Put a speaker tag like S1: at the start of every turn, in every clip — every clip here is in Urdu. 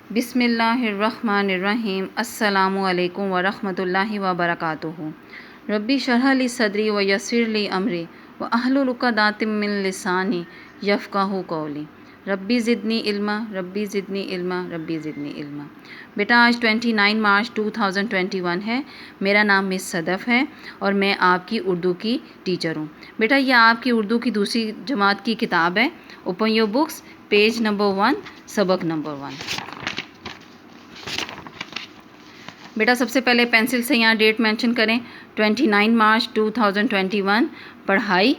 S1: بسم اللہ الرحمن الرحیم۔ السلام علیکم ورحمۃ اللہ وبرکاتہ۔ ربی شرح لی صدری ویسر لی امری واحلل عقدۃ من لسانی یفقہوا قولی۔ ربی زدنی علما، ربی زدنی علما، ربی زدنی علما۔ بیٹا آج 29 مارچ 2021 ہے۔ میرا نام مس صدف ہے اور میں آپ کی اردو کی ٹیچر ہوں۔ بیٹا یہ آپ کی اردو کی دوسری جماعت کی کتاب ہے۔ Open your books, page number 1، سبق نمبر 1۔ بیٹا سب سے پہلے پینسل سے یہاں ڈیٹ مینشن کریں، 29 مارچ 2021، پڑھائی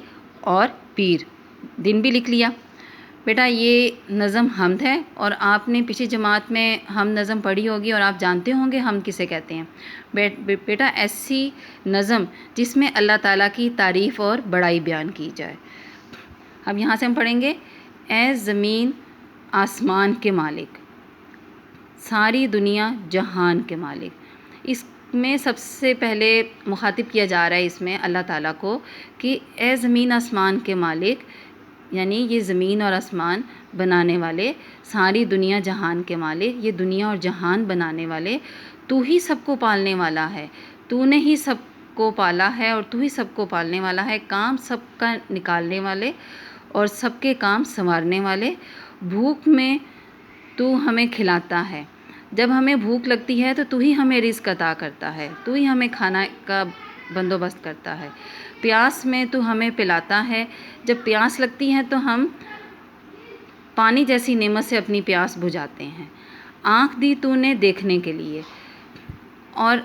S1: اور پیر، دن بھی لکھ لیا۔ بیٹا یہ نظم حمد ہے اور آپ نے پچھلی جماعت میں حمد نظم پڑھی ہوگی اور آپ جانتے ہوں گے حمد کسے کہتے ہیں۔ بیٹا ایسی نظم جس میں اللہ تعالیٰ کی تعریف اور بڑائی بیان کی جائے۔ اب یہاں سے ہم پڑھیں گے، اے زمین آسمان کے مالک، ساری دنیا جہان کے مالک۔ اس میں سب سے پہلے مخاطب کیا جا رہا ہے اس میں اللہ تعالیٰ کو کہ اے زمین آسمان کے مالک، یعنی یہ زمین اور آسمان بنانے والے، ساری دنیا جہان کے مالک، یہ دنیا اور جہان بنانے والے، تو ہی سب کو پالنے والا ہے، تو نے ہی سب کو پالا ہے اور تو ہی سب کو پالنے والا ہے، کام سب کا نکالنے والے اور سب کے کام سنوارنے والے۔ بھوک میں تو ہمیں کھلاتا ہے، جب ہمیں بھوک لگتی ہے تو ہی ہمیں رزق عطا کرتا ہے، تو ہی ہمیں کھانا کا بندوبست کرتا ہے۔ پیاس میں تو ہمیں پلاتا ہے، جب پیاس لگتی ہے تو ہم پانی جیسی نعمت سے اپنی پیاس بجھاتے ہیں۔ آنکھ دی تو نے دیکھنے کے لیے، اور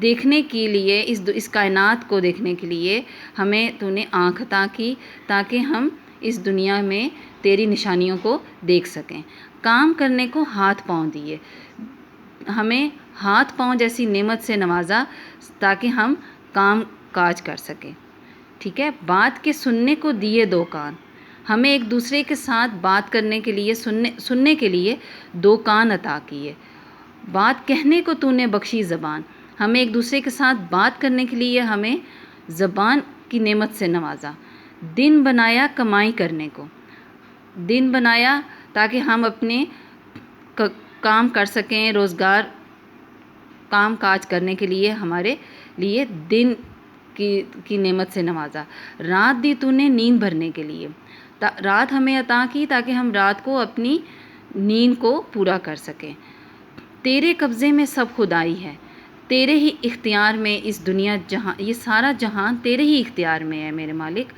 S1: دیکھنے کے لیے اس کائنات کو دیکھنے کے لیے ہمیں تو نے آنکھ عطا کی تاکہ ہم اس دنیا میں تیری نشانیوں کو دیکھ سکیں۔ کام کرنے کو ہاتھ پاؤں دیے، ہمیں ہاتھ پاؤں جیسی نعمت سے نوازا تاکہ ہم کام کاج کر سکیں۔ ٹھیک ہے، بات کے سننے کو دیے دو کان، ہمیں ایک دوسرے کے ساتھ بات کرنے کے لیے سننے کے لیے دو کان عطا کیے۔ بات کہنے کو تو نے بخشی زبان، ہمیں ایک دوسرے کے ساتھ بات کرنے کے لیے ہمیں زبان کی نعمت سے نوازا۔ دن بنایا کمائی کرنے کو، دن بنایا تاکہ ہم اپنے کام کر سکیں، روزگار کام کاج کرنے کے لیے ہمارے لیے دن کی نعمت سے نوازا۔ رات دی تو نے نیند بھرنے کے لیے، رات ہمیں عطا کی تاکہ ہم رات کو اپنی نیند کو پورا کر سکیں۔ تیرے قبضے میں سب خدائی ہے، تیرے ہی اختیار میں اس دنیا جہاں، یہ سارا جہان تیرے ہی اختیار میں ہے میرے مالک،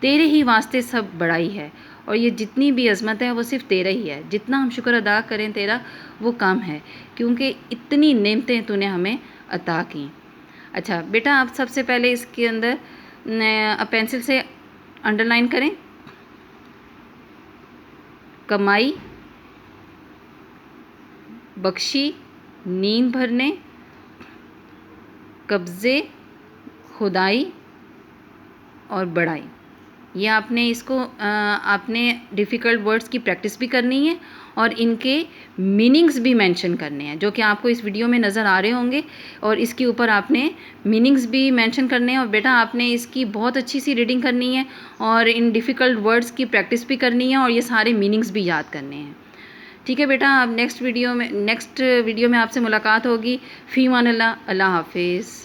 S1: تیرے ہی واسطے سب بڑائی ہے اور یہ جتنی بھی عظمت ہے وہ صرف تیرا ہی ہے۔ جتنا ہم شکر ادا کریں تیرا وہ کم ہے، کیونکہ اتنی نعمتیں تو نے ہمیں عطا کی۔ اچھا بیٹا آپ سب سے پہلے اس کے اندر پینسل سے انڈر لائن کریں، کمائی، بخشی، نیند بھرنے، قبضے، خدائی اور بڑائی۔ یہ آپ نے اس کو آپ نے ڈیفیکلٹ ورڈز کی پریکٹس بھی کرنی ہے اور ان کے میننگز بھی مینشن کرنے ہیں، جو کہ آپ کو اس ویڈیو میں نظر آ رہے ہوں گے، اور اس کے اوپر آپ نے میننگز بھی مینشن کرنے ہیں۔ اور بیٹا آپ نے اس کی بہت اچھی سی ریڈنگ کرنی ہے اور ان ڈیفیکلٹ ورڈز کی پریکٹس بھی کرنی ہے اور یہ سارے میننگز بھی یاد کرنے ہیں۔ ٹھیک ہے بیٹا، اب نیکسٹ ویڈیو میں آپ سے ملاقات ہوگی۔ فی امان اللہ، اللہ حافظ۔